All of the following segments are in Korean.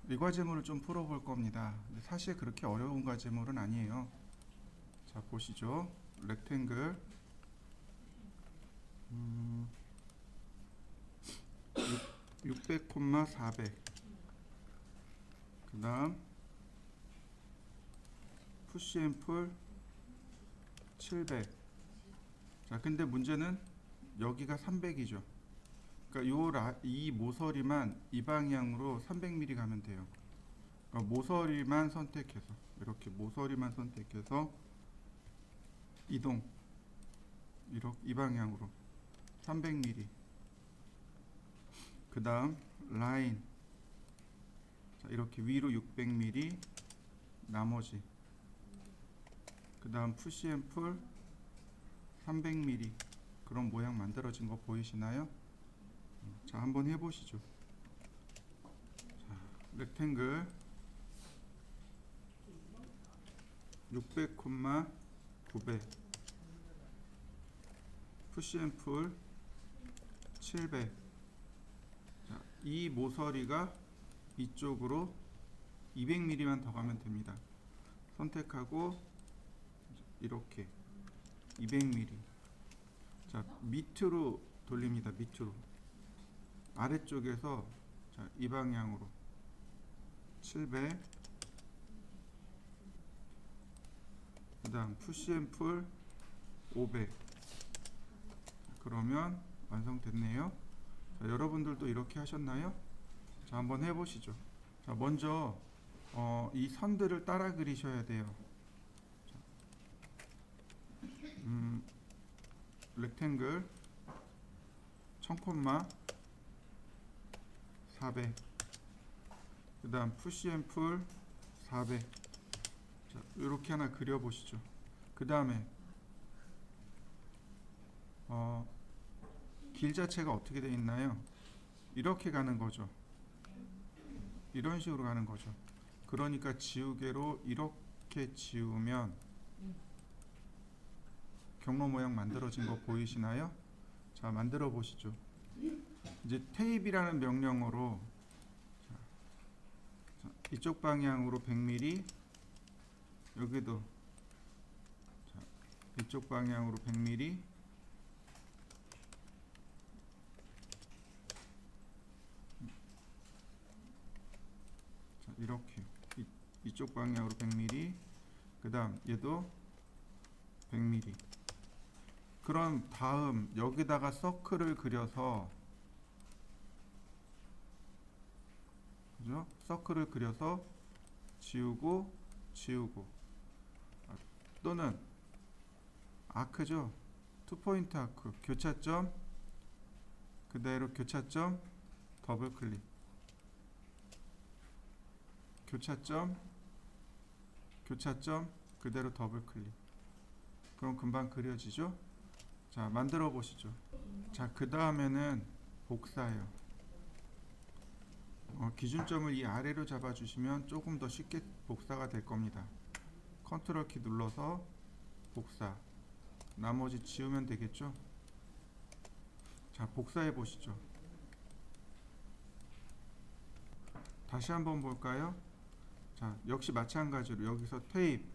이 과제물을 좀 풀어볼 겁니다. 근데 사실 그렇게 어려운 과제물은 아니에요. 자, 보시죠. 렉탱글 600, 400. 그 다음 푸시앤풀 700. 자, 근데 문제는 여기가 300이죠. 그러니까 이 모서리만 이 방향으로 300mm 가면 돼요. 그러니까 모서리만 선택해서 이렇게 모서리만 선택해서 이동, 이렇게 이 방향으로 300mm. 그 다음 라인, 자, 이렇게 위로 600mm 나머지. 그 다음 푸시앤풀 300mm. 그런 모양 만들어진 거 보이시나요? 자, 한번 해보시죠. 자, 렉탱글 600, 900 푸시앤풀 700. 자, 이 모서리가 이쪽으로 200mm만 더 가면 됩니다. 선택하고 이렇게 200mm. 자, 밑으로 돌립니다. 밑으로. 아래쪽에서 자, 이 방향으로 700. 그 다음 푸시앤풀 500. 그러면 완성됐네요. 자, 여러분들도 이렇게 하셨나요? 자, 한번 해보시죠. 자, 먼저 이 선들을 따라 그리셔야 돼요. 자, 렉탱글 1000, 400. 그 다음 푸시앤풀 400. 자, 이렇게 하나 그려보시죠. 그 다음에 길 자체가 어떻게 되어 있나요? 이렇게 가는 거죠. 이런 식으로 가는 거죠. 그러니까 지우개로 이렇게 지우면 경로 모양 만들어진 거 보이시나요? 자, 만들어 보시죠. 이제 테이프라는 명령어로 자, 이쪽 방향으로 100mm, 여기도 자, 이쪽 방향으로 100mm, 자, 이렇게 이쪽 방향으로 100mm, 그 다음 얘도 100mm. 그럼 다음 여기다가 서클을 그려서, 그죠? 서클을 그려서 지우고 지우고. 또는 아크죠. 투포인트 아크, 교차점, 그대로 교차점, 더블 클릭, 교차점, 교차점, 그대로 더블 클릭. 그럼 금방 그려지죠? 자, 만들어 보시죠. 자, 그 다음에는 복사예요. 기준점을 이 아래로 잡아주시면 조금 더 쉽게 복사가 될 겁니다. 컨트롤 키 눌러서 복사, 나머지 지우면 되겠죠? 자, 복사해 보시죠. 다시 한번 볼까요? 자, 역시 마찬가지로 여기서 테이프,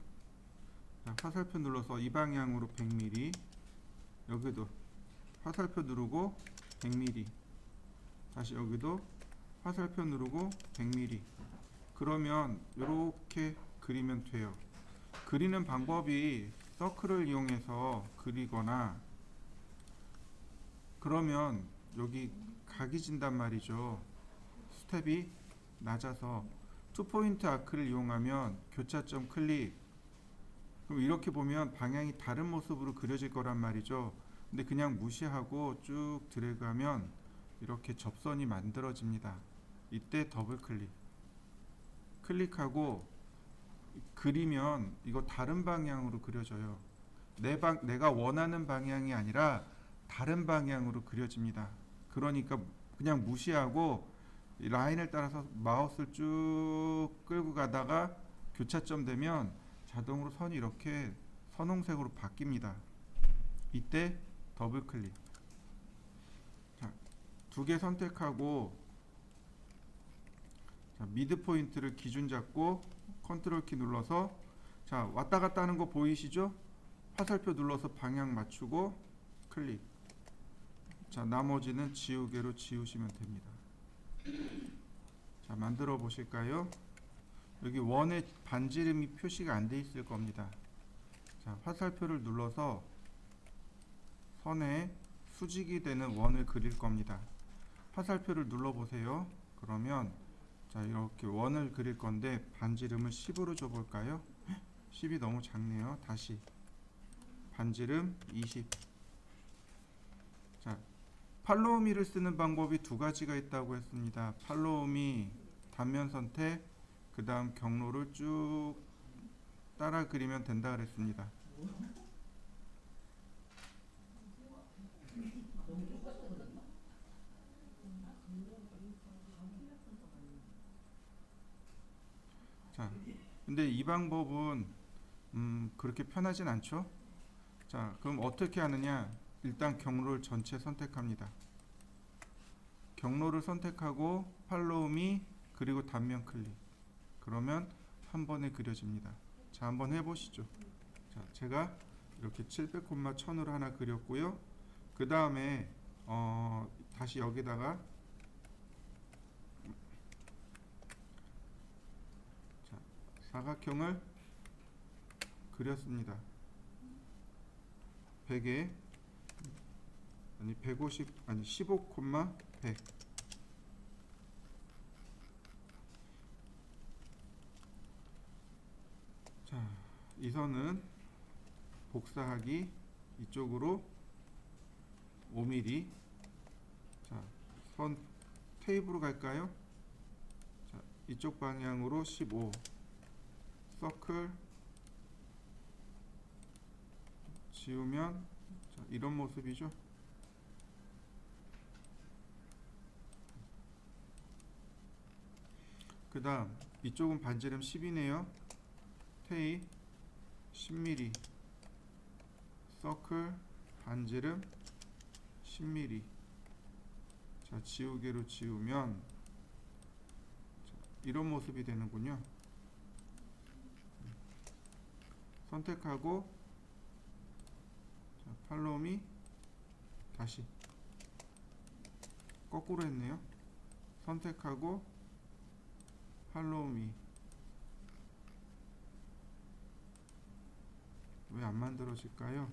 자, 화살표 눌러서 이 방향으로 100mm, 여기도 화살표 누르고 100mm, 다시 여기도 화살표 누르고 100mm. 그러면 이렇게 그리면 돼요. 그리는 방법이 서클을 이용해서 그리거나, 그러면 여기 각이 진단 말이죠. 스텝이 낮아서 투포인트 아크를 이용하면 교차점 클릭. 그럼 이렇게 보면 방향이 다른 모습으로 그려질 거란 말이죠. 근데 그냥 무시하고 쭉 드래그하면 이렇게 접선이 만들어집니다. 이때 더블 클릭, 클릭하고 그리면 이거 다른 방향으로 그려져요. 내가 원하는 방향이 아니라 다른 방향으로 그려집니다. 그러니까 그냥 무시하고 이 라인을 따라서 마우스를 쭉 끌고 가다가 교차점 되면 자동으로 선이 이렇게 선홍색으로 바뀝니다. 이때 더블 클릭. 자, 두 개 선택하고, 자, 미드 포인트를 기준 잡고 컨트롤 키 눌러서 자, 왔다 갔다 하는 거 보이시죠? 화살표 눌러서 방향 맞추고 클릭. 자, 나머지는 지우개로 지우시면 됩니다. 자, 만들어 보실까요? 여기 원의 반지름이 표시가 안 돼 있을 겁니다. 자, 화살표를 눌러서 선에 수직이 되는 원을 그릴 겁니다. 화살표를 눌러 보세요. 그러면 자, 이렇게 원을 그릴 건데 반지름을 10으로 줘 볼까요? 10이 너무 작네요. 다시 반지름 20. 자, 팔로우미를 쓰는 방법이 두 가지가 있다고 했습니다. 팔로우미 단면 선택, 그 다음 경로를 쭉 따라 그리면 된다 그랬습니다. 자, 근데 이 방법은 그렇게 편하진 않죠? 자, 그럼 어떻게 하느냐? 일단 경로를 전체 선택합니다. 경로를 선택하고 팔로우미 그리고 단면 클릭. 그러면 한 번에 그려집니다. 자, 한번 해보시죠. 자, 제가 이렇게 700콤마 1000으로 하나 그렸고요. 그 다음에 다시 여기다가 자, 사각형을 그렸습니다. 100에 아니 150 아니 15,100. 자, 이 선은 복사하기 이쪽으로 5mm. 자, 선 테이프로 갈까요? 자, 이쪽 방향으로 15. 서클 지우면 자, 이런 모습이죠. 그 다음 이쪽은 반지름 10이네요. 테이 10mm. 서클 반지름 10mm. 자, 지우개로 지우면 자, 이런 모습이 되는군요. 선택하고 자, 팔로우미 다시 거꾸로 했네요. 선택하고 팔로우미. 왜 안 만들어질까요?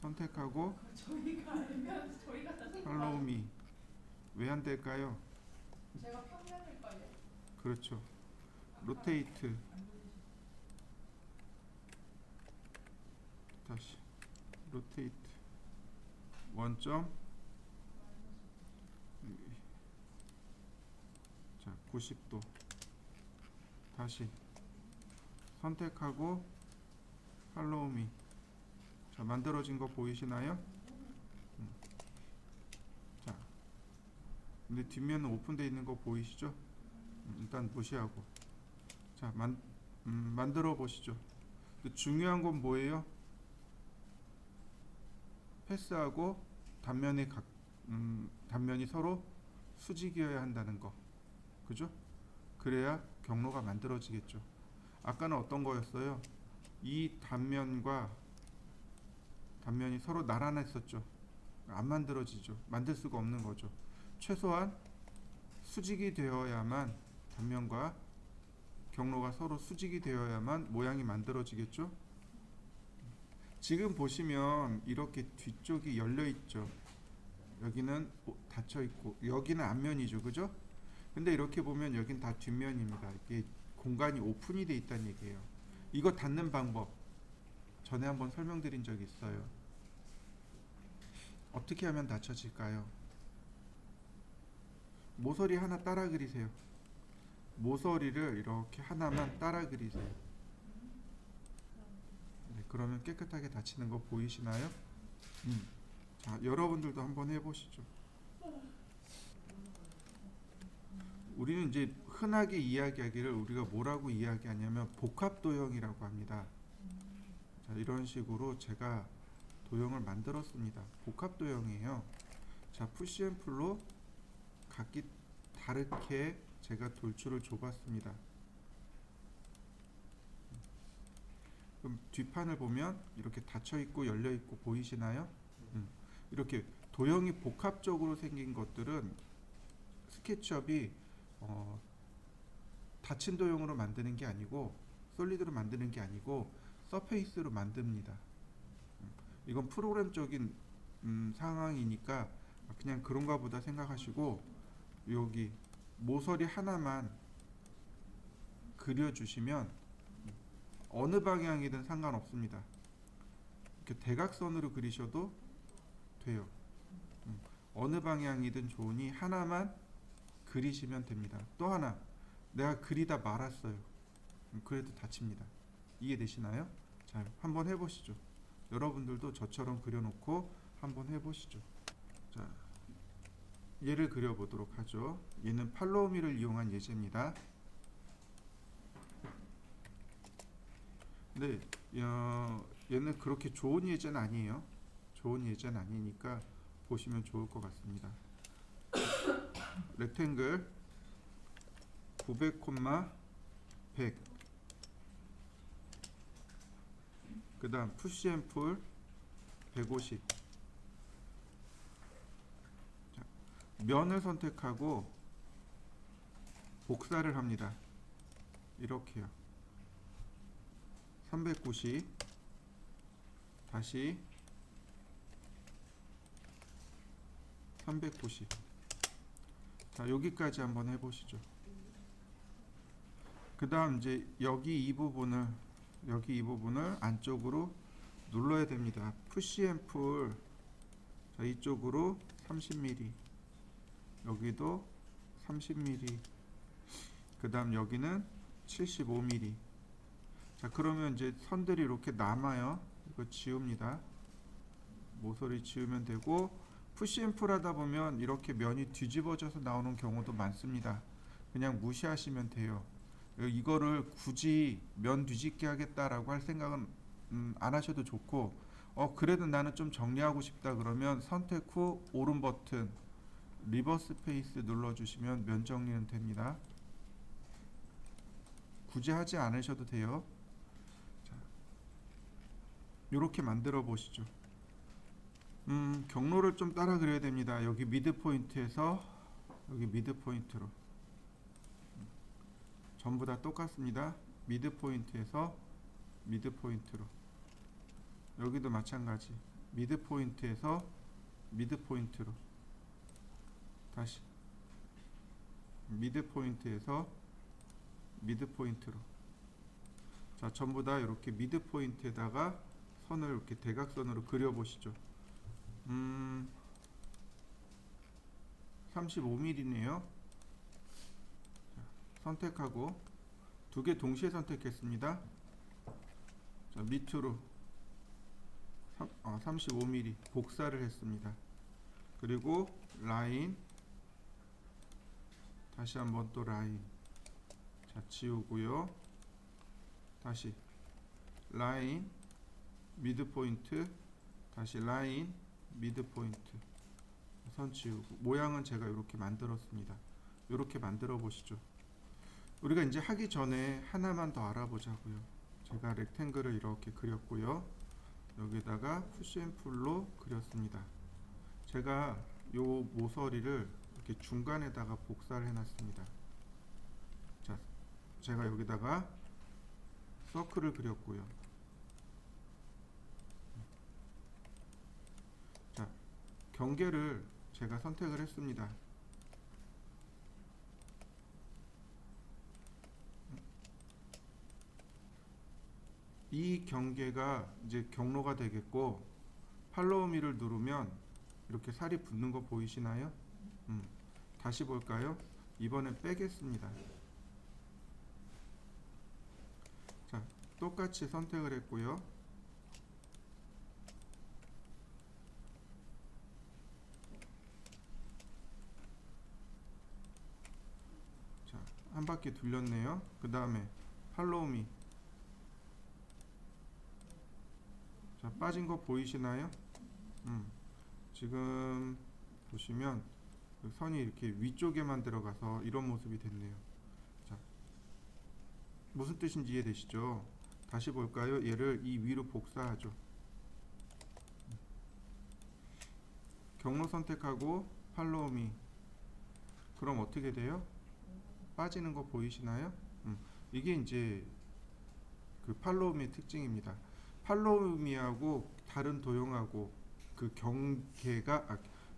선택하고 저희가 알면 저희가 다 팔로우미. 왜 안 될까요? 제가 평면일까요? 그렇죠. 로테이트 다시 로테이트 원점 자 90도 다시 선택하고 팔로우미. 자, 만들어진 거 보이시나요? 자, 근데 뒷면은 오픈되어 있는 거 보이시죠? 일단 무시하고 자, 만들어 보시죠. 근데 중요한 건 뭐예요? 패스하고 단면이 서로 수직이어야 한다는 거. 그죠? 그래야 경로가 만들어지겠죠. 아까는 어떤 거였어요? 이 단면과 단면이 서로 나란했었죠. 안 만들어지죠. 만들 수가 없는 거죠. 최소한 수직이 되어야만 단면과 경로가 서로 수직이 되어야만 모양이 만들어지겠죠. 지금 보시면 이렇게 뒤쪽이 열려 있죠. 여기는 닫혀 있고 여기는 앞면이죠. 그죠? 근데 이렇게 보면 여긴 다 뒷면입니다. 이게 공간이 오픈이 돼 있다는 얘기예요. 이거 닫는 방법 전에 한번 설명드린 적이 있어요. 어떻게 하면 닫혀질까요? 모서리 하나 따라 그리세요. 모서리를 이렇게 하나만 따라 그리세요. 네, 그러면 깨끗하게 닫히는 거 보이시나요? 자, 여러분들도 한번 해보시죠. 우리는 이제 흔하게 이야기하기를 우리가 뭐라고 이야기하냐면 복합도형이라고 합니다. 자, 이런 식으로 제가 도형을 만들었습니다. 복합도형이에요. 자, 푸시 앤 풀로 각기 다르게 제가 돌출을 줘봤습니다. 그럼 뒷판을 보면 이렇게 닫혀 있고 열려 있고 보이시나요? 이렇게 도형이 복합적으로 생긴 것들은 스케치업이 닫힌 도형으로 만드는 게 아니고 솔리드로 만드는 게 아니고 서페이스로 만듭니다. 이건 프로그램적인 상황이니까 그냥 그런가 보다 생각하시고 여기 모서리 하나만 그려주시면 어느 방향이든 상관없습니다. 이렇게 대각선으로 그리셔도 돼요. 어느 방향이든 좋으니 하나만 그리시면 됩니다. 또 하나, 내가 그리다 말았어요. 그래도 다칩니다. 이해되시나요? 자, 한번 해보시죠. 여러분들도 저처럼 그려놓고 한번 해보시죠. 자, 얘를 그려보도록 하죠. 얘는 팔로우미를 이용한 예제입니다. 네, 얘는 그렇게 좋은 예제는 아니에요. 좋은 예제는 아니니까 보시면 좋을 것 같습니다. 렉탱글 900, 100. 그 다음 푸시 앤 풀 150. 자, 면을 선택하고 복사를 합니다. 이렇게요. 390 다시 390. 자, 여기까지 한번 해보시죠. 그 다음 이제 여기 이 부분을 안쪽으로 눌러야 됩니다. 푸시 앤 풀. 자, 이쪽으로 30mm, 여기도 30mm, 그 다음 여기는 75mm. 자, 그러면 이제 선들이 이렇게 남아요. 이거 지웁니다. 모서리 지우면 되고, 푸시 앤 풀 하다 보면 이렇게 면이 뒤집어져서 나오는 경우도 많습니다. 그냥 무시하시면 돼요. 이거를 굳이 면 뒤집게 하겠다라고 할 생각은 안 하셔도 좋고, 그래도 나는 좀 정리하고 싶다 그러면 선택 후 오른 버튼 리버스 페이스 눌러주시면 면 정리는 됩니다. 굳이 하지 않으셔도 돼요. 자, 이렇게 만들어 보시죠. 경로를 좀 따라 그려야 됩니다. 여기 미드 포인트에서 여기 미드 포인트로 전부 다 똑같습니다. 미드 포인트에서 미드 포인트로, 여기도 마찬가지 미드 포인트에서 미드 포인트로, 다시 미드 포인트에서 미드 포인트로. 자, 전부 다 이렇게 미드 포인트에다가 선을 이렇게 대각선으로 그려 보시죠. 35mm네요. 선택하고 두 개 동시에 선택했습니다. 자, 밑으로 35mm 복사를 했습니다. 그리고 라인, 다시 한번 또 라인. 자, 지우고요. 다시 라인, 미드 포인트, 다시 라인, 미드 포인트. 선 지우고, 모양은 제가 이렇게 만들었습니다. 이렇게 만들어 보시죠. 우리가 이제 하기 전에 하나만 더 알아보자고요. 제가 렉탱글을 이렇게 그렸고요. 여기다가 푸시 앤 풀로 그렸습니다. 제가 요 모서리를 이렇게 중간에다가 복사를 해놨습니다. 자, 제가 여기다가 서클을 그렸고요. 자, 경계를 제가 선택을 했습니다. 이 경계가 이제 경로가 되겠고, 팔로우미를 누르면 이렇게 살이 붙는 거 보이시나요? 다시 볼까요? 이번엔 빼겠습니다. 자, 똑같이 선택을 했고요. 자, 한 바퀴 돌렸네요. 그 다음에 팔로우미. 자, 빠진 거 보이시나요? 지금 보시면 선이 이렇게 위쪽에만 들어가서 이런 모습이 됐네요. 자, 무슨 뜻인지 이해되시죠? 다시 볼까요? 얘를 이 위로 복사하죠. 경로 선택하고 팔로우 미. 그럼 어떻게 돼요? 빠지는 거 보이시나요? 이게 이제 그 팔로우 미 특징입니다. 팔로우 미하고 다른 도형하고 그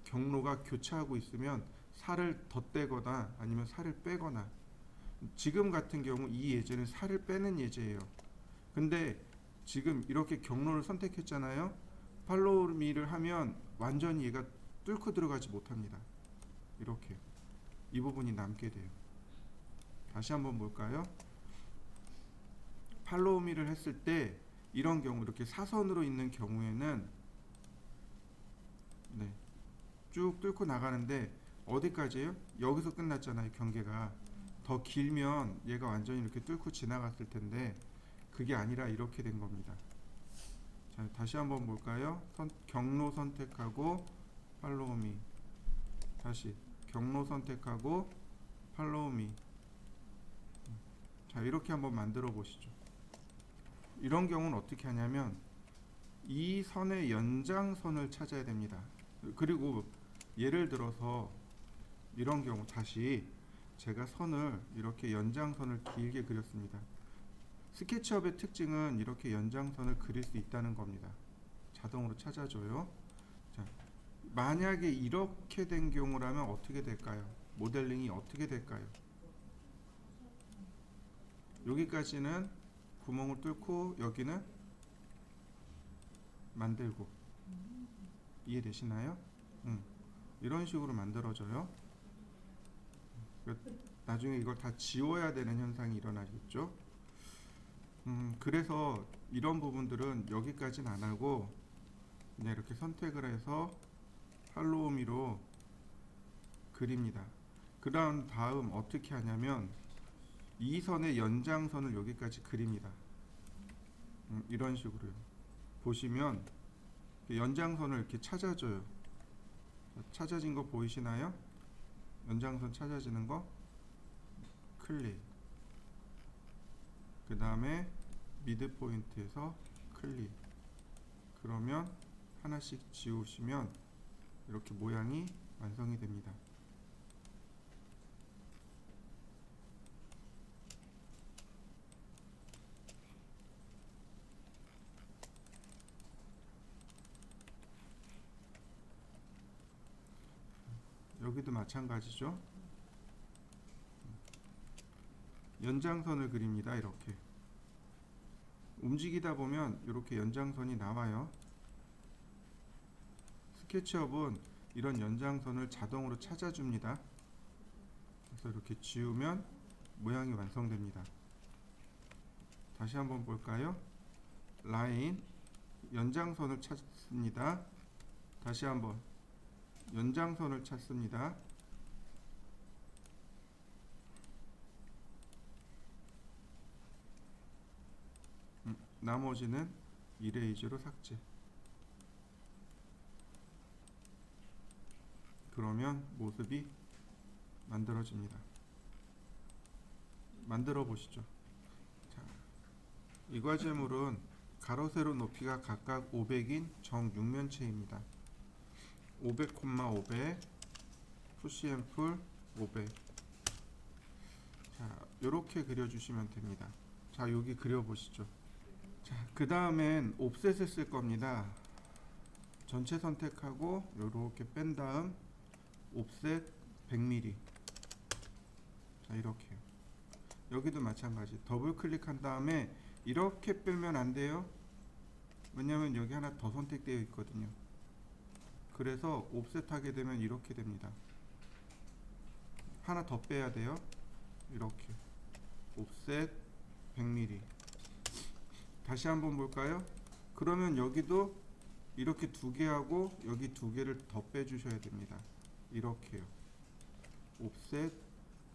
경로가 교차하고 있으면 살을 덧대거나 아니면 살을 빼거나, 지금 같은 경우 이 예제는 살을 빼는 예제예요. 근데 지금 이렇게 경로를 선택했잖아요. 팔로우 미를 하면 완전히 얘가 뚫고 들어가지 못합니다. 이렇게 이 부분이 남게 돼요. 다시 한번 볼까요? 팔로우 미를 했을 때 이런 경우, 이렇게 사선으로 있는 경우에는 네, 쭉 뚫고 나가는데 어디까지예요? 여기서 끝났잖아요. 경계가 더 길면 얘가 완전히 이렇게 뚫고 지나갔을 텐데 그게 아니라 이렇게 된 겁니다. 자, 다시 한번 볼까요? 경로 선택하고 팔로우 미. 다시 경로 선택하고 팔로우 미. 자, 이렇게 한번 만들어 보시죠. 이런 경우는 어떻게 하냐면 이 선의 연장선을 찾아야 됩니다. 그리고 예를 들어서 이런 경우, 다시 제가 선을 이렇게 연장선을 길게 그렸습니다. 스케치업의 특징은 이렇게 연장선을 그릴 수 있다는 겁니다. 자동으로 찾아줘요. 자, 만약에 이렇게 된 경우라면 어떻게 될까요? 모델링이 어떻게 될까요? 여기까지는 구멍을 뚫고 여기는 만들고, 이해되시나요? 이런 식으로 만들어져요. 나중에 이걸 다 지워야 되는 현상이 일어나겠죠. 그래서 이런 부분들은 여기까지는 안 하고 그냥 이렇게 선택을 해서 팔로우 미로 그립니다. 그 다음 어떻게 하냐면 이 선의 연장선을 여기까지 그립니다. 이런 식으로요. 보시면 연장선을 이렇게 찾아줘요. 찾아진 거 보이시나요? 연장선 찾아지는 거 클릭. 그 다음에 미드 포인트에서 클릭. 그러면 하나씩 지우시면 이렇게 모양이 완성이 됩니다. 여기도 마찬가지죠. 연장선을 그립니다. 이렇게 움직이다 보면 이렇게 연장선이 나와요. 스케치업은 이런 연장선을 자동으로 찾아줍니다. 그래서 이렇게 지우면 모양이 완성됩니다. 다시 한번 볼까요? 라인, 연장선을 찾습니다. 다시 한번 연장선을 찾습니다. 나머지는 이레이저로 삭제. 그러면 모습이 만들어집니다. 만들어 보시죠. 자, 이 과제물은 가로 세로 높이가 각각 500인 정육면체입니다. 500, 500, 푸시 앤 풀 500. 자, 요렇게 그려주시면 됩니다. 자, 여기 그려보시죠. 자, 그 다음엔 옵셋을 쓸 겁니다. 전체 선택하고 요렇게 뺀 다음 옵셋 100mm. 자, 이렇게요. 여기도 마찬가지. 더블 클릭한 다음에 이렇게 빼면 안 돼요. 왜냐면 여기 하나 더 선택되어 있거든요. 그래서 옵셋 하게 되면 이렇게 됩니다. 하나 더 빼야 돼요. 이렇게 옵셋 100mm. 다시 한번 볼까요? 그러면 여기도 이렇게 두 개 하고 여기 두 개를 더 빼주셔야 됩니다. 이렇게요. 옵셋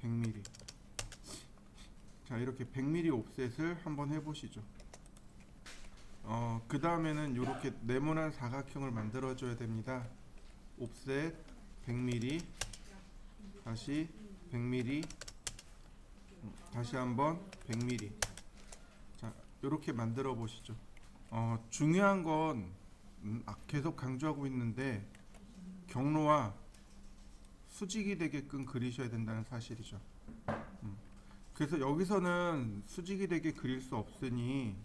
100mm. 자, 이렇게 100mm 옵셋을 한번 해보시죠. 그 다음에는 이렇게 네모난 사각형을 만들어줘야 됩니다. 옵셋 100mm. 다시 100mm, 다시 한번 100mm. 자, 이렇게 만들어 보시죠. 중요한 건 계속 강조하고 있는데 경로와 수직이 되게끔 그리셔야 된다는 사실이죠. 그래서 여기서는 수직이 되게 그릴 수 없으니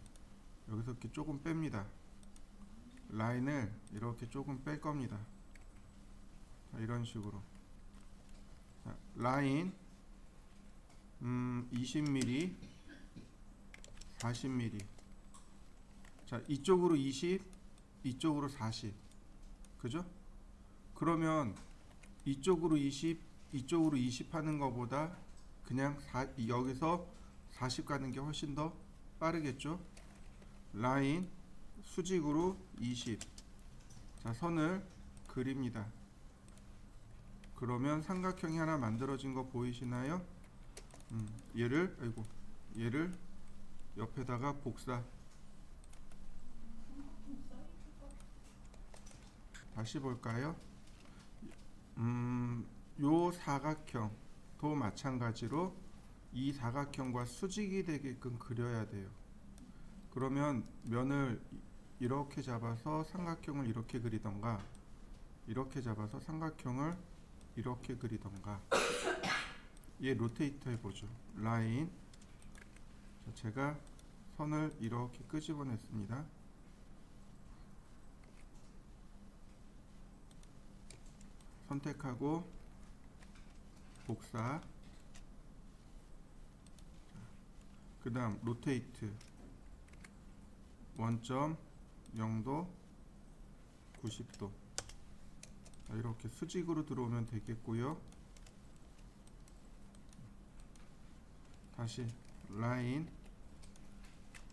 여기서 이렇게 조금 뺍니다. 라인을 이렇게 조금 뺄 겁니다. 자, 이런 식으로. 자, 라인 20mm, 40mm. 자, 이쪽으로 20, 이쪽으로 40. 그죠? 그러면 이쪽으로 20, 이쪽으로 20 하는 것보다 그냥 여기서 40 가는 게 훨씬 더 빠르겠죠? 라인 수직으로 20. 자, 선을 그립니다. 그러면 삼각형이 하나 만들어진 거 보이시나요? 얘를 옆에다가 복사. 다시 볼까요? 요 사각형도 마찬가지로 이 사각형과 수직이 되게끔 그려야 돼요. 그러면 면을 이렇게 잡아서 삼각형을 이렇게 그리던가, 이렇게 잡아서 삼각형을 이렇게 그리던가. 얘 로테이터 해보죠. 라인. 자, 제가 선을 이렇게 끄집어냈습니다. 선택하고 복사. 그 다음 로테이트 원점 0도 90도. 자, 이렇게 수직으로 들어오면 되겠고요. 다시 라인,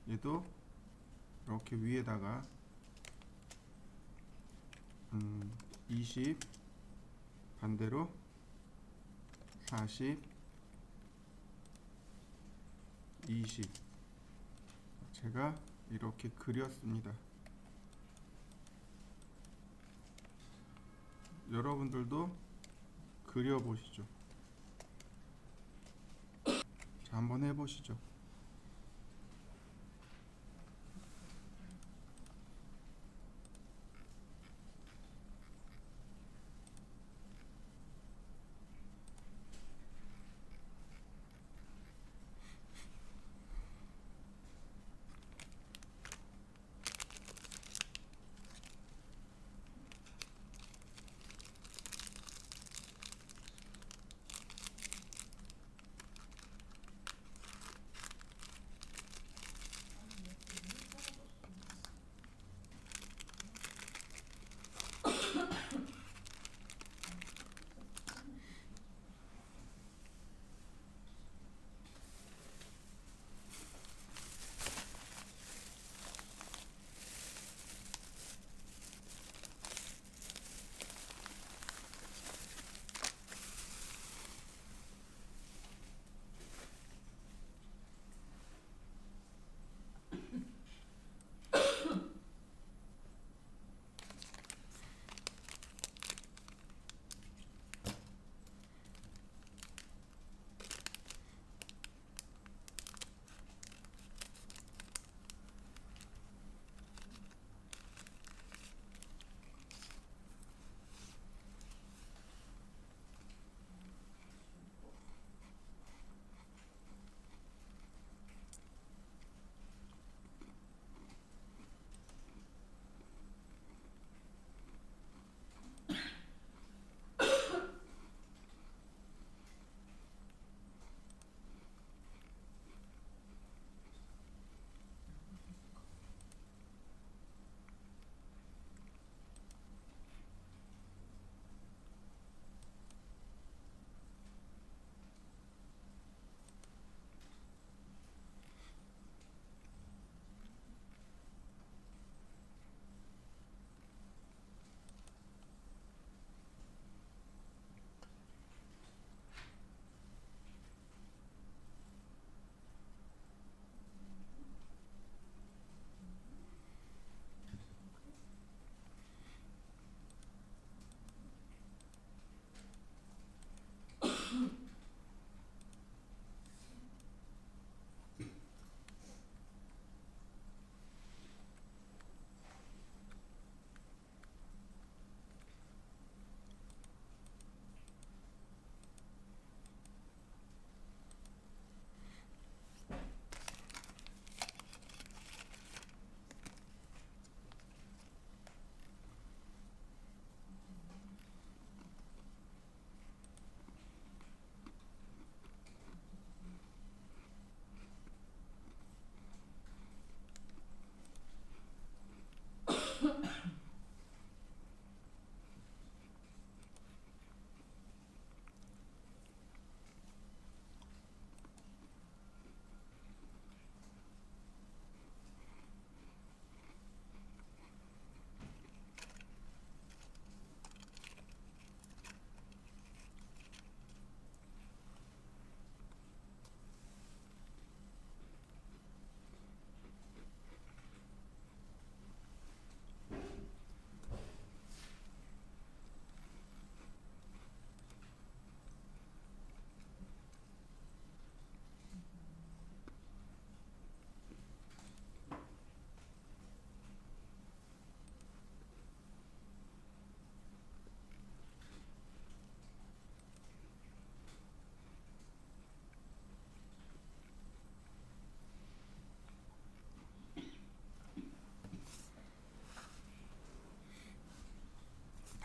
얘도 이렇게 위에다가 20, 반대로 40, 20. 제가 이렇게 그렸습니다. 여러분들도 그려보시죠. 자, 한번 해보시죠.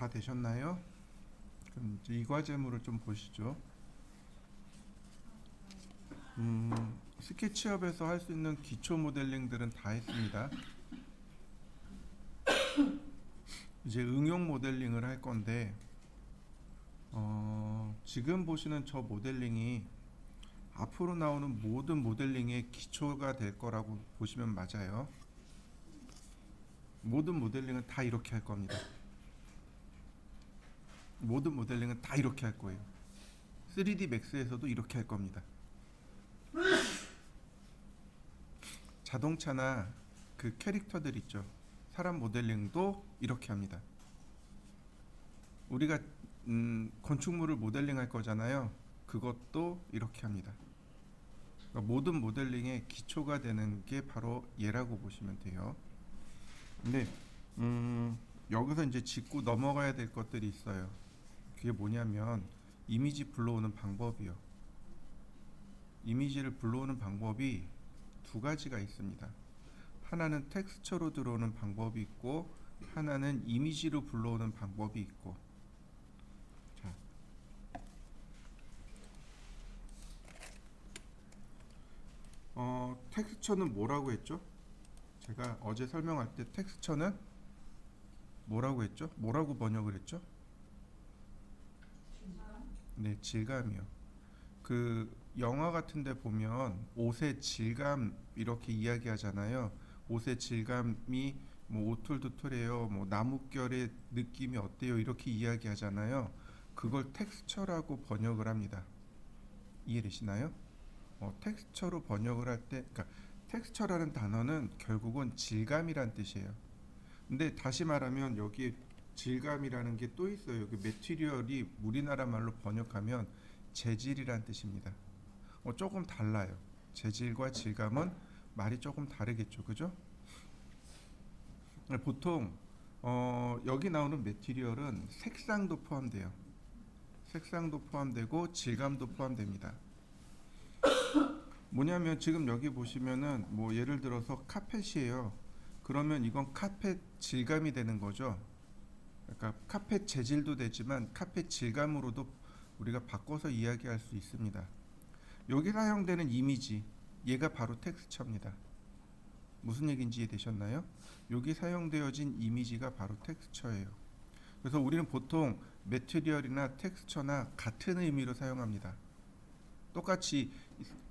다 되셨나요? 그럼 이제 이 과제물을 좀 보시죠. 스케치업에서 할 수 있는 기초 모델링들은 다 했습니다. 이제 응용 모델링을 할 건데 지금 보시는 저 모델링이 앞으로 나오는 모든 모델링의 기초가 될 거라고 보시면 맞아요. 모든 모델링은 다 이렇게 할 겁니다. 모든 모델링은 다 이렇게 할 거예요. 3D 맥스에서도 이렇게 할 겁니다. 자동차나 그 캐릭터들 있죠. 사람 모델링도 이렇게 합니다. 우리가 건축물을 모델링 할 거잖아요. 그것도 이렇게 합니다. 그러니까 모든 모델링의 기초가 되는 게 바로 얘라고 보시면 돼요. 근데 여기서 이제 짚고 넘어가야 될 것들이 있어요. 그게 뭐냐면 이미지 불러오는 방법이요. 이미지를 불러오는 방법이 두 가지가 있습니다. 하나는 텍스처로 들어오는 방법이 있고 하나는 이미지로 불러오는 방법이 있고. 자, 텍스처는 뭐라고 했죠? 제가 어제 설명할 때 텍스처는 뭐라고 했죠? 뭐라고 번역을 했죠? 네, 질감이요. 그 영화 같은 데 보면 옷의 질감 이렇게 이야기하잖아요. 옷의 질감이 뭐 오툴도툴해요. 뭐 나뭇결의 느낌이 어때요? 이렇게 이야기하잖아요. 그걸 텍스처라고 번역을 합니다. 이해되시나요? 텍스처로 번역을 할 때, 그러니까 텍스처라는 단어는 결국은 질감이란 뜻이에요. 근데 다시 말하면 여기 질감이라는 게 또 있어요. 그 매티리얼이 우리나라 말로 번역하면 재질이란 뜻입니다. 조금 달라요. 재질과 질감은 말이 조금 다르겠죠, 그죠? 보통 여기 나오는 매티리얼은 색상도 포함돼요. 색상도 포함되고 질감도 포함됩니다. 뭐냐면 지금 여기 보시면은 뭐 예를 들어서 카펫이에요. 그러면 이건 카펫 질감이 되는 거죠. 그러니까 카펫 재질도 되지만 카펫 질감으로도 우리가 바꿔서 이야기할 수 있습니다. 여기 사용되는 이미지, 얘가 바로 텍스처입니다. 무슨 얘기인지 이해되셨나요? 여기 사용되어진 이미지가 바로 텍스처예요. 그래서 우리는 보통 매티리얼이나 텍스처나 같은 의미로 사용합니다. 똑같이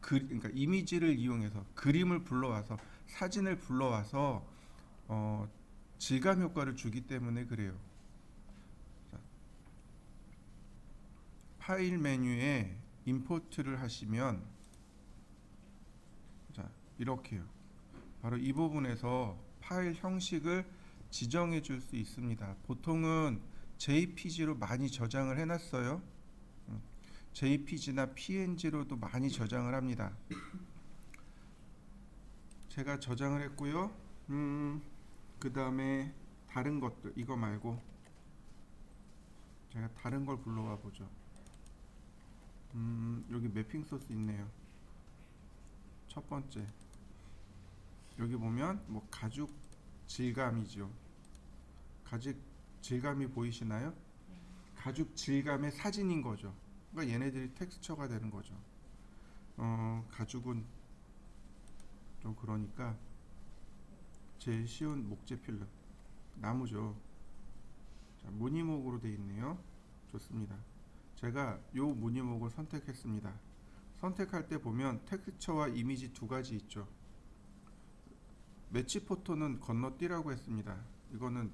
그러니까 이미지를 이용해서 그림을 불러와서 사진을 불러와서 질감 효과를 주기 때문에 그래요. 자, 파일 메뉴에 임포트를 하시면 자, 이렇게요. 바로 이 부분에서 파일 형식을 지정해 줄 수 있습니다. 보통은 JPG로 많이 저장을 해놨어요. JPG나 PNG로도 많이 저장을 합니다. 제가 저장을 했고요. 그 다음에 다른 것들 이거 말고 제가 다른 걸 불러와 보죠. 여기 매핑 소스 있네요. 첫 번째 여기 보면 뭐 가죽 질감이죠. 가죽 질감이 보이시나요? 가죽 질감의 사진인 거죠. 그러니까 얘네들이 텍스처가 되는 거죠. 가죽은 좀 그러니까 제일 쉬운 목재 필름 나무죠. 자, 무늬목으로 되어 있네요. 좋습니다. 제가 요 무늬목을 선택했습니다. 선택할 때 보면 텍스처와 이미지 두 가지 있죠. 매치 포토는 건너뛰라고 했습니다. 이거는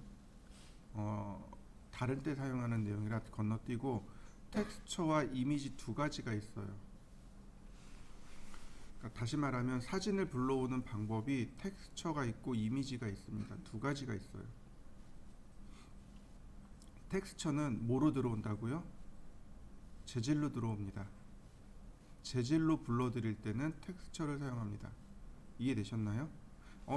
다른 때 사용하는 내용이라 건너뛰고 텍스처와 이미지 두 가지가 있어요. 그러니까 다시 말하면 사진을 불러오는 방법이 텍스처가 있고 이미지가 있습니다. 두 가지가 있어요. 텍스처는 뭐로 들어온다고요? 재질로 들어옵니다. 재질로 불러드릴 때는 텍스처를 사용합니다. 이해되셨나요?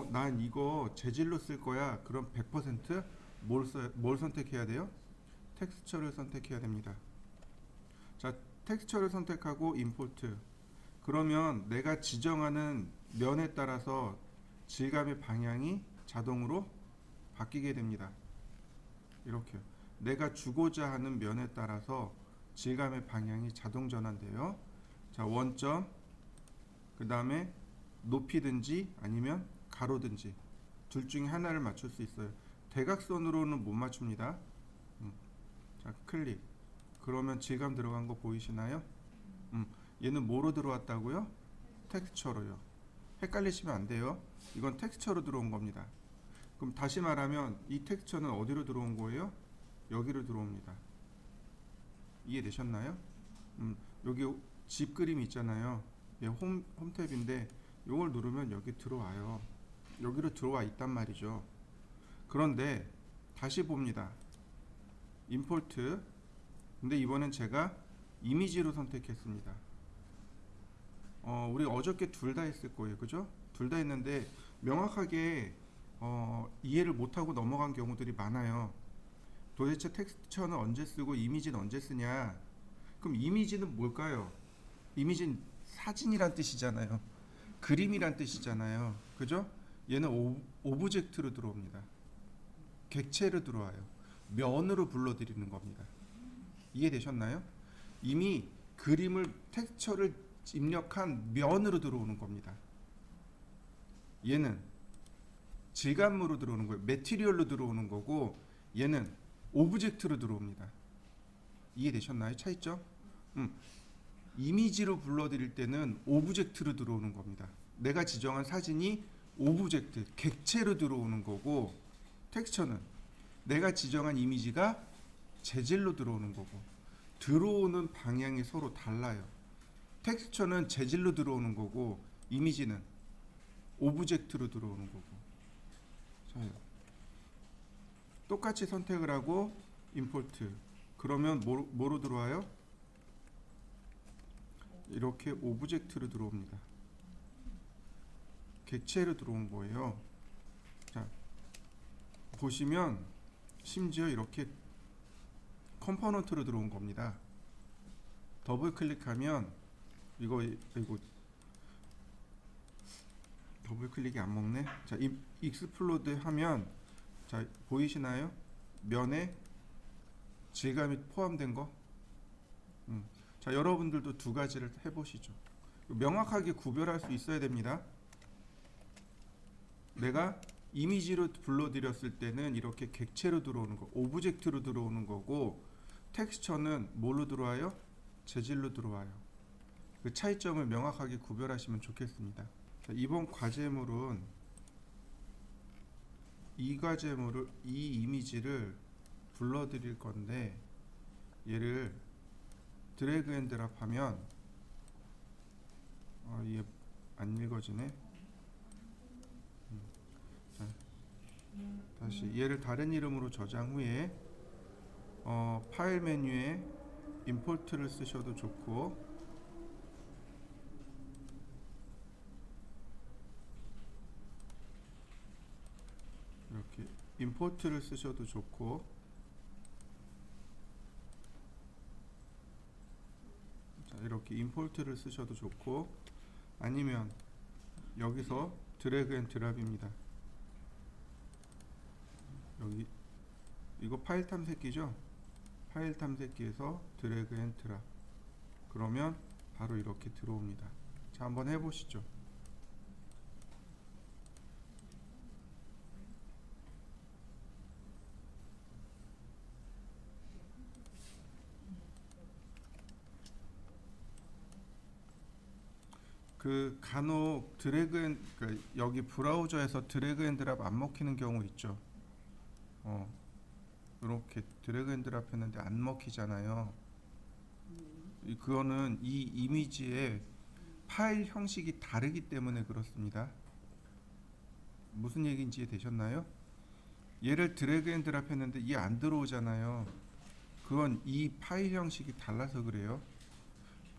난 이거 재질로 쓸 거야. 그럼 100% 뭘 선택해야 돼요? 텍스처를 선택해야 됩니다. 자, 텍스처를 선택하고 임포트. 그러면 내가 지정하는 면에 따라서 질감의 방향이 자동으로 바뀌게 됩니다. 이렇게요. 내가 주고자 하는 면에 따라서 질감의 방향이 자동 전환돼요. 자, 원점, 그 다음에 높이든지 아니면 가로든지 둘 중에 하나를 맞출 수 있어요. 대각선으로는 못 맞춥니다. 자, 클릭. 그러면 질감 들어간 거 보이시나요? 얘는 뭐로 들어왔다고요? 텍스처로요. 헷갈리시면 안 돼요. 이건 텍스처로 들어온 겁니다. 그럼 다시 말하면 이 텍스처는 어디로 들어온 거예요? 여기로 들어옵니다. 이해되셨나요? 여기 집 그림이 있잖아요. 얘 홈탭인데 이걸 누르면 여기 들어와요. 여기로 들어와 있단 말이죠. 그런데 다시 봅니다. 임포트. 근데 이번엔 제가 이미지로 선택했습니다. 우리 어저께 둘 다 했을 거예요. 그죠? 둘 다 했는데 명확하게 이해를 못하고 넘어간 경우들이 많아요. 도대체 텍스처는 언제 쓰고 이미지는 언제 쓰냐? 그럼 이미지는 뭘까요? 이미지는 사진이란 뜻이잖아요. 그림이란 뜻이잖아요. 그죠? 얘는 오브젝트로 들어옵니다. 객체로 들어와요. 면으로 불러들이는 겁니다. 이해되셨나요? 이미 그림을 텍스처를 입력한 면으로 들어오는 겁니다. 얘는 질감으로 들어오는 거예요. 매티리얼로 들어오는 거고 얘는 오브젝트로 들어옵니다. 이해되셨나요? 차이점? 이미지로 불러들일 때는 오브젝트로 들어오는 겁니다. 내가 지정한 사진이 오브젝트, 객체로 들어오는 거고 텍스처는 내가 지정한 이미지가 재질로 들어오는 거고 들어오는 방향이 서로 달라요. 텍스처는 재질로 들어오는 거고 이미지는 오브젝트로 들어오는 거고. 자, 똑같이 선택을 하고 임포트. 그러면 뭐로 들어와요? 이렇게 오브젝트로 들어옵니다. 객체로 들어온 거예요. 자, 보시면 심지어 이렇게 컴포넌트로 들어온 겁니다. 더블 클릭하면 이거 더블 클릭이 안 먹네. 자, 익스플로드 하면 자, 보이시나요? 면에 질감이 포함된 거. 자, 여러분들도 두 가지를 해보시죠. 명확하게 구별할 수 있어야 됩니다. 내가 이미지로 불러들였을 때는 이렇게 객체로 들어오는 거, 오브젝트로 들어오는 거고 텍스처는 뭘로 들어와요? 재질로 들어와요. 그 차이점을 명확하게 구별하시면 좋겠습니다. 자, 이번 과제물은 이 이미지를 불러드릴 건데 얘를 드래그 앤 드랍 하면 이게 안 읽어지네. 자, 다시 얘를 다른 이름으로 저장 후에 파일 메뉴에 임포트를 쓰셔도 좋고 이렇게 임포트를 쓰셔도 좋고 자, 이렇게 임포트를 쓰셔도 좋고 아니면 여기서 드래그 앤 드랍입니다. 여기 이거 파일 탐색기죠? 파일 탐색기에서 드래그 앤 드랍 그러면 바로 이렇게 들어옵니다. 자, 한번 해보시죠. 그 간혹 그러니까 여기 브라우저에서 드래그 앤 드랍 안 먹히는 경우 있죠. 이렇게 드래그 앤 드랍 했는데 안 먹히잖아요. 그거는 이 이미지의 파일 형식이 다르기 때문에 그렇습니다. 무슨 얘기인지 되셨나요? 얘를 드래그 앤 드랍 했는데 이게 안 들어오잖아요. 그건 이 파일 형식이 달라서 그래요.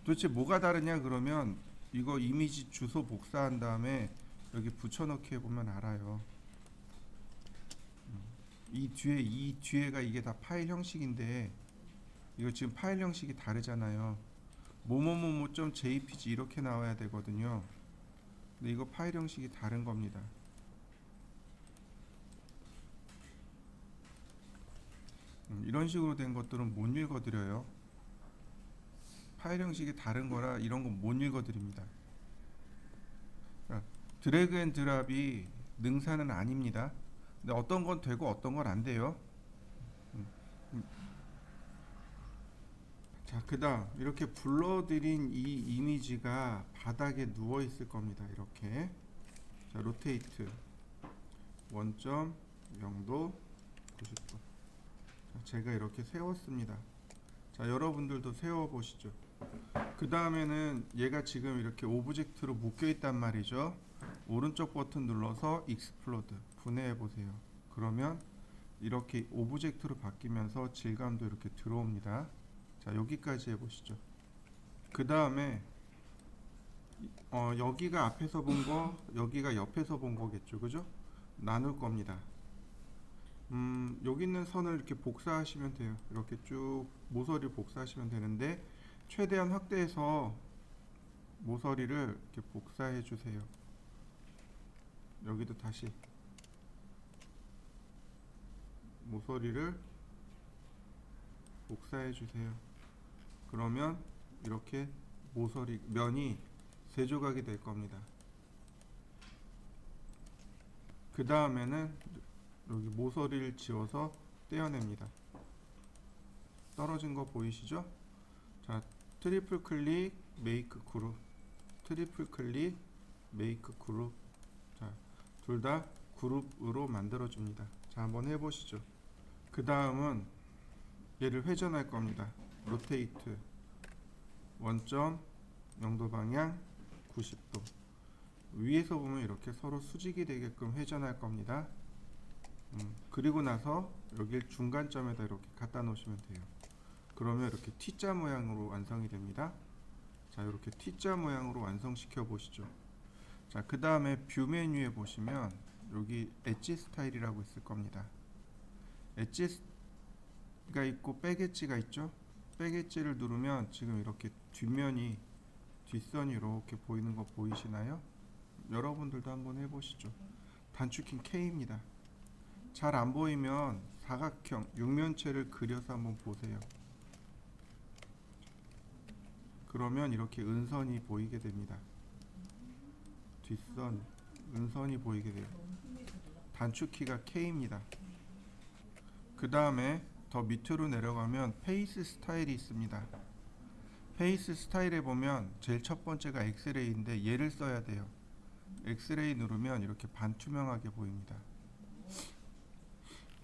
도대체 뭐가 다르냐 그러면 이거 이미지 주소 복사한 다음에 여기 붙여넣기 해보면 알아요. 이 뒤에가 이게 다 파일 형식인데 이거 지금 파일 형식이 다르잖아요. 뭐뭐뭐뭐.jpg 이렇게 나와야 되거든요. 근데 이거 파일 형식이 다른 겁니다. 이런 식으로 된 것들은 못 읽어드려요. 파일 형식이 다른 거라 이런 건 못 읽어드립니다. 그러니까 드래그 앤 드랍이 능사는 아닙니다. 근데 어떤 건 되고 어떤 건 안 돼요. 음, 음. 자, 그다음 이렇게 불러드린 이 이미지가 바닥에 누워 있을 겁니다. 이렇게. 자, 로테이트 원점 0도 90도. 자, 제가 이렇게 세웠습니다. 자, 여러분들도 세워 보시죠. 그 다음에는 얘가 지금 이렇게 오브젝트로 묶여 있단 말이죠. 오른쪽 버튼 눌러서 익스플로드 분해해 보세요. 그러면 이렇게 오브젝트로 바뀌면서 질감도 이렇게 들어옵니다. 자, 여기까지 해보시죠. 그 다음에 여기가 앞에서 본 거, 여기가 옆에서 본 거겠죠, 그죠? 나눌 겁니다. 여기 있는 선을 이렇게 복사하시면 돼요. 이렇게 쭉 모서리 복사하시면 되는데 최대한 확대해서 모서리를 이렇게 복사해 주세요. 여기도 다시 모서리를 복사해 주세요. 그러면 이렇게 모서리 면이 세 조각이 될 겁니다. 그 다음에는 여기 모서리를 지워서 떼어냅니다. 떨어진 거 보이시죠? 자, 트리플 클릭 메이크 그룹, 트리플 클릭 메이크 그룹. 자, 둘 다 그룹으로 만들어 줍니다. 자, 한번 해보시죠. 그 다음은 얘를 회전할 겁니다. 로테이트 원점 0도 방향 90도. 위에서 보면 이렇게 서로 수직이 되게끔 회전할 겁니다. 그리고 나서 여길 중간점에다 이렇게 갖다 놓으시면 돼요. 그러면 이렇게 T자 모양으로 완성이 됩니다. 자, 이렇게 T자 모양으로 완성시켜 보시죠. 자, 그 다음에 뷰 메뉴에 보시면 여기 엣지 스타일이라고 있을 겁니다. 엣지가 있고 백엣지가 있죠. 백엣지를 누르면 지금 이렇게 뒷면이 뒷선이 이렇게 보이는 거 보이시나요? 여러분들도 한번 해보시죠. 단축키 K입니다. 잘 안 보이면 사각형 육면체를 그려서 한번 보세요. 그러면 이렇게 은선이 보이게 됩니다. 뒷선 은선이 보이게 돼요. 단축키가 K입니다. 그 다음에 더 밑으로 내려가면 페이스 스타일이 있습니다. 페이스 스타일에 보면 제일 첫 번째가 엑스레이인데 얘를 써야 돼요. 엑스레이 누르면 이렇게 반투명하게 보입니다.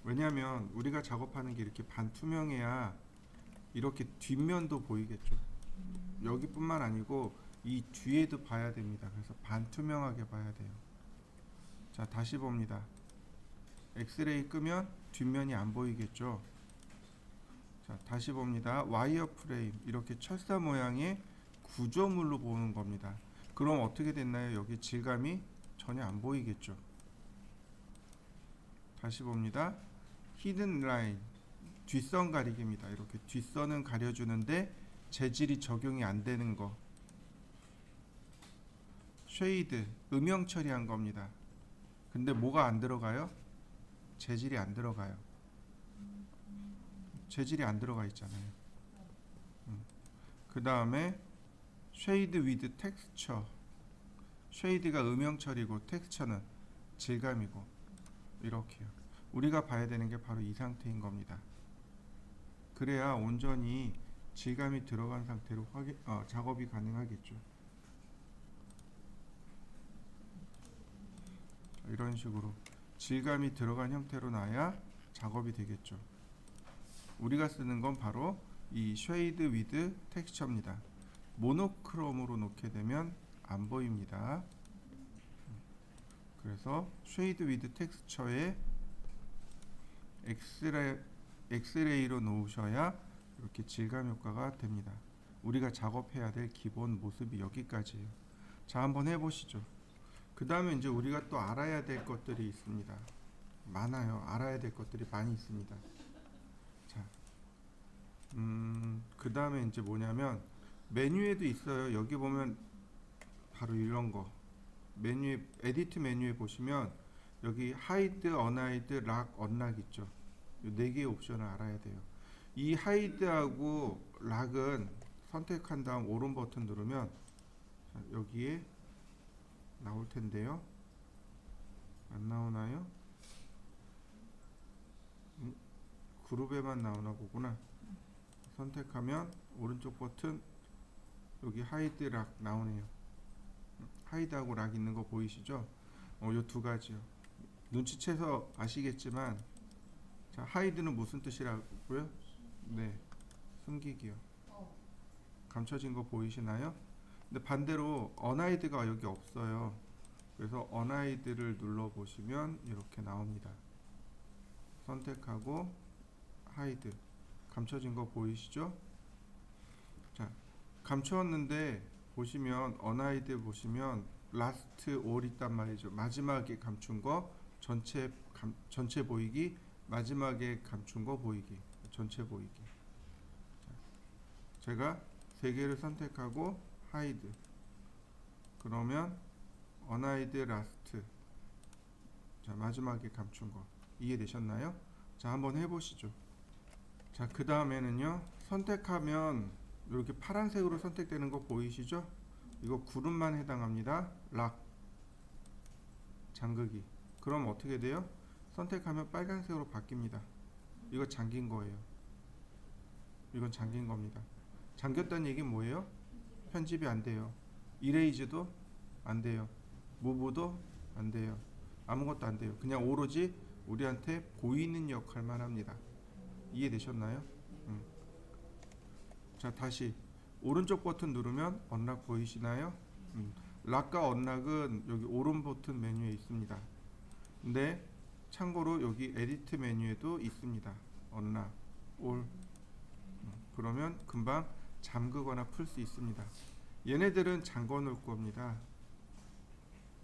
왜냐하면 우리가 작업하는 게 이렇게 반투명해야 이렇게 뒷면도 보이겠죠. 여기뿐만 아니고 이 뒤에도 봐야 됩니다. 그래서 반투명하게 봐야 돼요. 자, 다시 봅니다. 엑스레이 끄면 뒷면이 안 보이겠죠. 자, 다시 봅니다. 와이어 프레임 이렇게 철사 모양의 구조물로 보는 겁니다. 그럼 어떻게 됐나요? 여기 질감이 전혀 안 보이겠죠. 다시 봅니다. 히든 라인 뒷선 가리기입니다. 이렇게 뒷선은 가려주는데 재질이 적용이 안 되는 거. 쉐이드 음영 처리한 겁니다. 근데 뭐가 안 들어가요? 재질이 안 들어가요. 재질이 안 들어가 있잖아요. 그 다음에 쉐이드 위드 텍스처. 쉐이드가 음영 처리고 텍스처는 질감이고 이렇게요. 우리가 봐야 되는 게 바로 이 상태인 겁니다. 그래야 온전히 질감이 들어간 상태로 작업이 가능하겠죠. 이런 식으로 질감이 들어간 형태로 나야 작업이 되겠죠. 우리가 쓰는 건 바로 이 쉐이드 위드 텍스처입니다. 모노크롬으로 놓게 되면 안 보입니다. 그래서 쉐이드 위드 텍스처에 엑스레이로 놓으셔야 이렇게 질감 효과가 됩니다. 우리가 작업해야 될 기본 모습이 여기까지예요. 자, 한번 해보시죠. 그 다음에 이제 우리가 또 알아야 될 것들이 있습니다. 많아요. 알아야 될 것들이 많이 있습니다. 자, 그 다음에 이제 뭐냐면 메뉴에도 있어요. 여기 보면 바로 이런 거. 에디트 메뉴에 보시면 여기 하이드, 언하이드, 락, 언락 있죠. 이 네 개의 옵션을 알아야 돼요. 이 하이드하고 락은 선택한 다음 오른 버튼 누르면 자, 여기에 나올 텐데요. 안 나오나요? 그룹에만 나오나 보구나. 선택하면 오른쪽 버튼 여기 하이드 락 나오네요. 하이드하고 락 있는 거 보이시죠? 요 두 가지요. 눈치채서 아시겠지만 자, 하이드는 무슨 뜻이라고요? 네, 숨기기요. 감춰진 거 보이시나요? 근데 반대로 언하이드가 여기 없어요. 그래서 언하이드를 눌러 보시면 이렇게 나옵니다. 선택하고 하이드 감춰진 거 보이시죠? 자, 감추었는데 보시면 언하이드 보시면 라스트 올 있단 말이죠. 마지막에 감춘 거 전체 보이기, 마지막에 감춘 거 보이기, 전체 보이기. 자, 제가 세 개를 선택하고 하이드. 그러면 언하이드 라스트. 자, 마지막에 감춘 거 이해되셨나요? 자, 한번 해보시죠. 자, 그 다음에는요. 선택하면 이렇게 파란색으로 선택되는 거 보이시죠? 이거 그룹만 해당합니다. 락 잠그기. 그럼 어떻게 돼요? 선택하면 빨간색으로 바뀝니다. 이거 잠긴 거예요. 이건 잠긴 겁니다. 잠겼다는 얘기는 뭐예요? 편집이 안 돼요. 이레이즈도 안 돼요. 무브도 안 돼요. 아무것도 안 돼요. 그냥 오로지 우리한테 보이는 역할만 합니다. 이해되셨나요? 자, 다시 오른쪽 버튼 누르면 언락 보이시나요? 락과 언락은 여기 오른 버튼 메뉴에 있습니다. 근데 참고로 여기 에디트 메뉴에도 있습니다. 언락, 올. 그러면 금방 잠그거나 풀 수 있습니다. 얘네들은 잠궈 놓을 겁니다.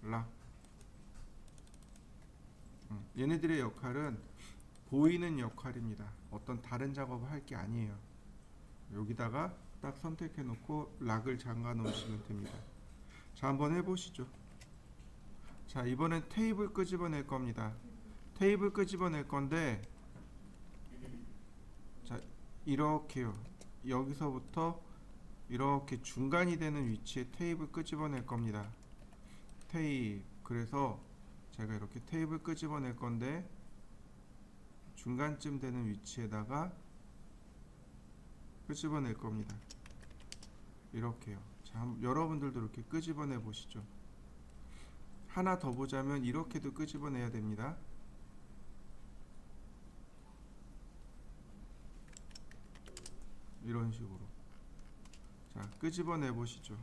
락. 얘네들의 역할은 보이는 역할입니다. 어떤 다른 작업을 할 게 아니에요. 여기다가 딱 선택해 놓고 락을 잠가 놓으시면 됩니다. 자, 한번 해보시죠. 자, 이번엔 테이블 끄집어낼 겁니다. 테이블 끄집어낼 건데 자, 이렇게요. 여기서부터 이렇게 중간이 되는 위치에 테이블 끄집어낼 겁니다. 테이블. 그래서 제가 이렇게 테이블 끄집어낼 건데 중간쯤 되는 위치에다가 끄집어낼 겁니다. 이렇게요. 자, 여러분들도 이렇게 끄집어내 보시죠. 하나 더 보자면 이렇게도 끄집어내야 됩니다. 이런 식으로. 자, 끄집어내 보시죠.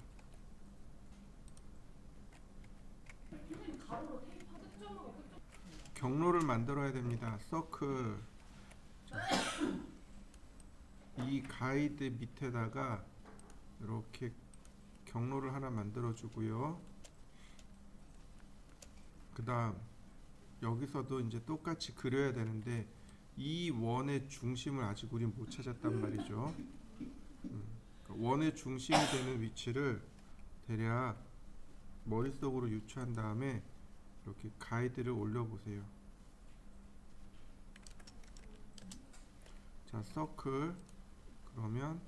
경로를 만들어야 됩니다. 서클. 자, 이 가이드 밑에다가 이렇게 경로를 하나 만들어 주고요. 그 다음 여기서도 이제 똑같이 그려야 되는데 이 원의 중심을 아직 우린 못 찾았단 말이죠. 원의 중심이 되는 위치를 대략 머릿속으로 유추한 다음에 이렇게 가이드를 올려보세요. 자, 서클. 그러면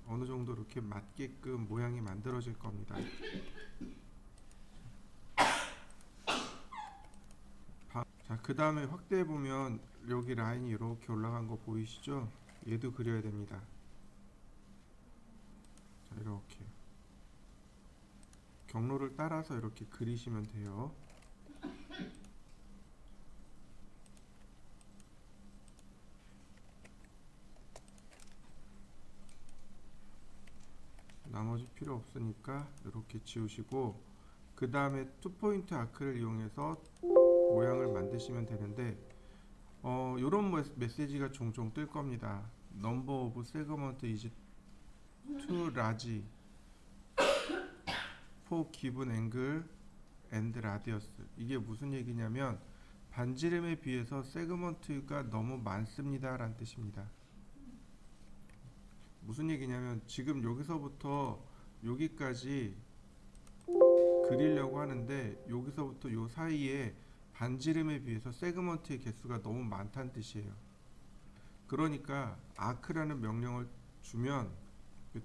어느 정도 이렇게 맞게끔 모양이 만들어질 겁니다. 자, 그 다음에 확대해 보면 여기 라인이 이렇게 올라간 거 보이시죠? 얘도 그려야 됩니다. 자, 이렇게 경로를 따라서 이렇게 그리시면 돼요. 나머지 필요 없으니까 이렇게 지우시고 그 다음에 투포인트 아크를 이용해서 모양을 만드시면 되는데 이런 메시지가 종종 뜰 겁니다. Number of segment is too large for given angle and radius. 이게 무슨 얘기냐면 반지름에 비해서 세그먼트가 너무 많습니다 라는 뜻입니다. 무슨 얘기냐면 지금 여기서부터 여기까지 그리려고 하는데 여기서부터 요 사이에 반지름에 비해서 세그먼트의 개수가 너무 많다는 뜻이에요. 그러니까 아크라는 명령을 주면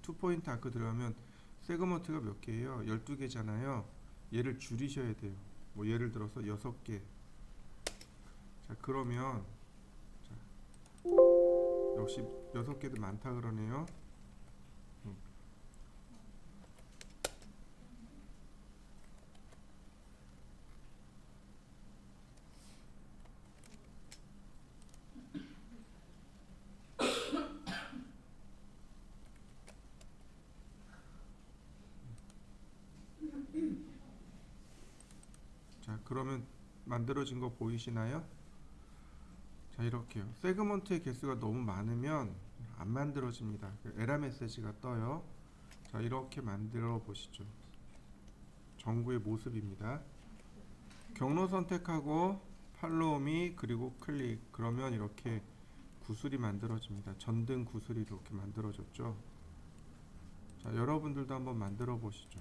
투포인트 아크 들어가면 세그먼트가 몇 개예요? 12개잖아요. 얘를 줄이셔야 돼요. 뭐 예를 들어서 6개. 자, 그러면 자, 역시 6개도 많다 그러네요. 자, 그러면 만들어진 거 보이시나요? 자, 이렇게요. 세그먼트의 개수가 너무 많으면 안 만들어집니다. 에러 메시지가 떠요. 자, 이렇게 만들어 보시죠. 전구의 모습입니다. 경로 선택하고 팔로우미 그리고 클릭. 그러면 이렇게 구슬이 만들어집니다. 전등 구슬이 이렇게 만들어졌죠. 자, 여러분들도 한번 만들어 보시죠.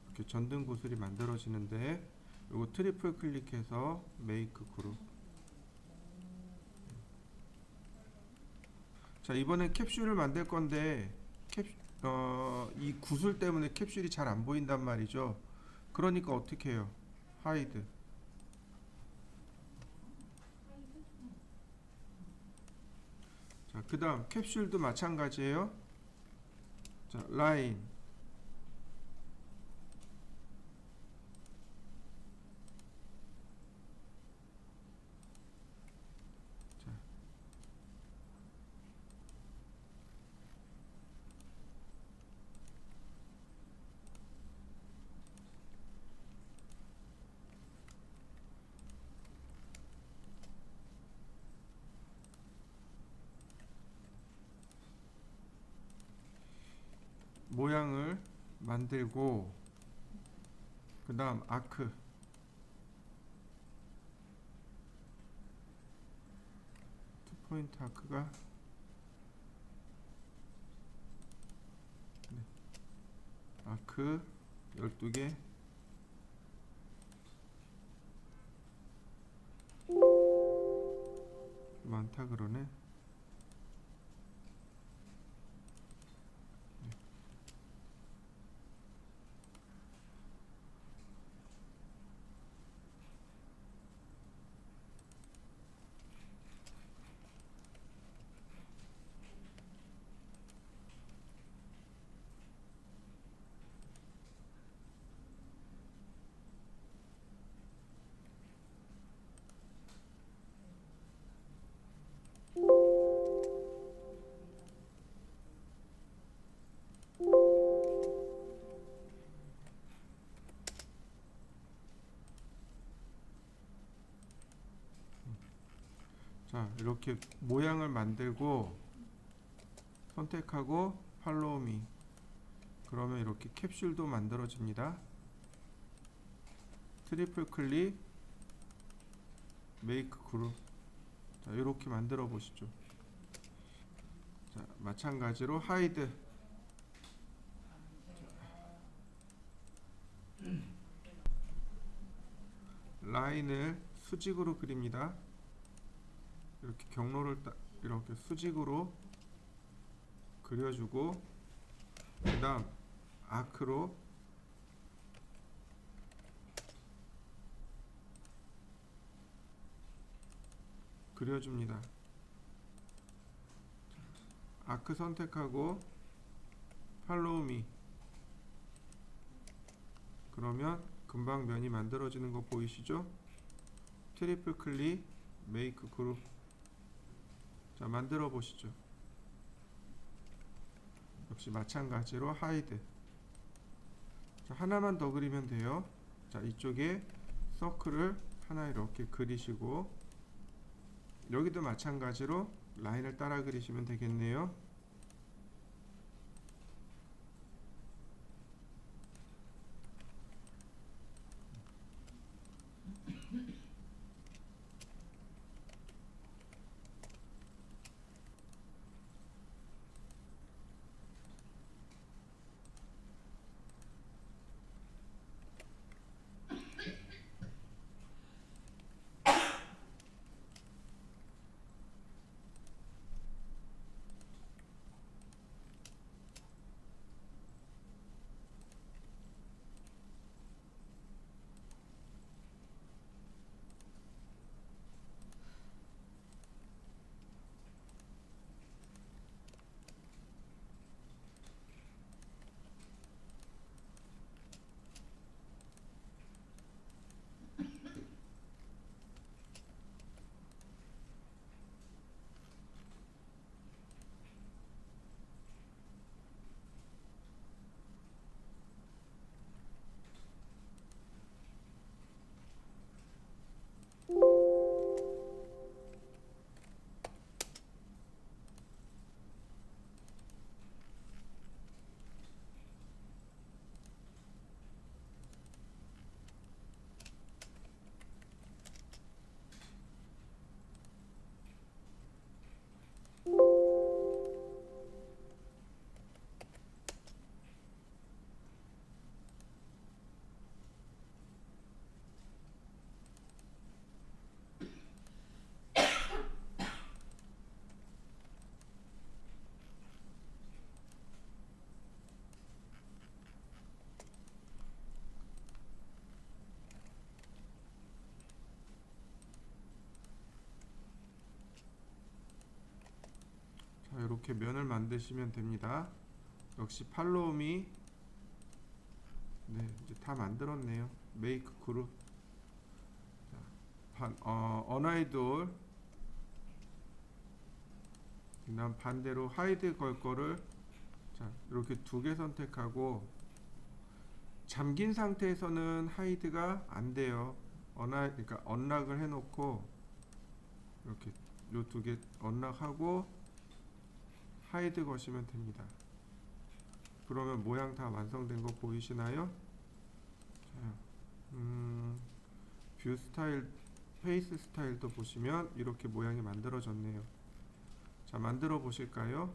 이렇게 전등 구슬이 만들어지는데 요거 트리플 클릭해서 메이크 그룹. 자, 이번엔 캡슐을 만들 건데 이 구슬 때문에 캡슐이 잘 안 보인단 말이죠. 그러니까 어떻게 해요? 하이드. 자, 그 다음 캡슐도 마찬가지예요. 자, 라인. 자, 모양을 만들고 그 다음 아크. 투포인트 아크가 아크 12개. 많다 그러네. 자, 이렇게 모양을 만들고 선택하고 팔로우 미. 그러면 이렇게 캡슐도 만들어집니다. 트리플 클릭 메이크 그룹. 자, 이렇게 만들어 보시죠. 자, 마찬가지로 하이드. 라인을 수직으로 그립니다. 이렇게 경로를 이렇게 수직으로 그려주고 그 다음 아크로 그려줍니다. 아크 선택하고 팔로우 미. 그러면 금방 면이 만들어지는 거 보이시죠? 트리플 클릭 메이크 그룹. 자, 만들어 보시죠. 역시 마찬가지로 하이드. 자, 하나만 더 그리면 돼요. 자, 이쪽에 서클을 하나 이렇게 그리시고 여기도 마찬가지로 라인을 따라 그리시면 되겠네요. 이렇게 면을 만드시면 됩니다. 역시 팔로우미. 네, 이제 다 만들었네요. 메이크 그룹. 언아이돌. 그다음 반대로 하이드 걸 거를 자 이렇게 두 개 선택하고, 잠긴 상태에서는 하이드가 안 돼요. 그러니까 언락을 해놓고 이렇게 요 두 개 언락하고 하이드 거시면 됩니다. 그러면 모양 다 완성된 거 보이시나요? 자, 뷰 스타일, 페이스 스타일도 보시면 이렇게 모양이 만들어졌네요. 자, 만들어 보실까요?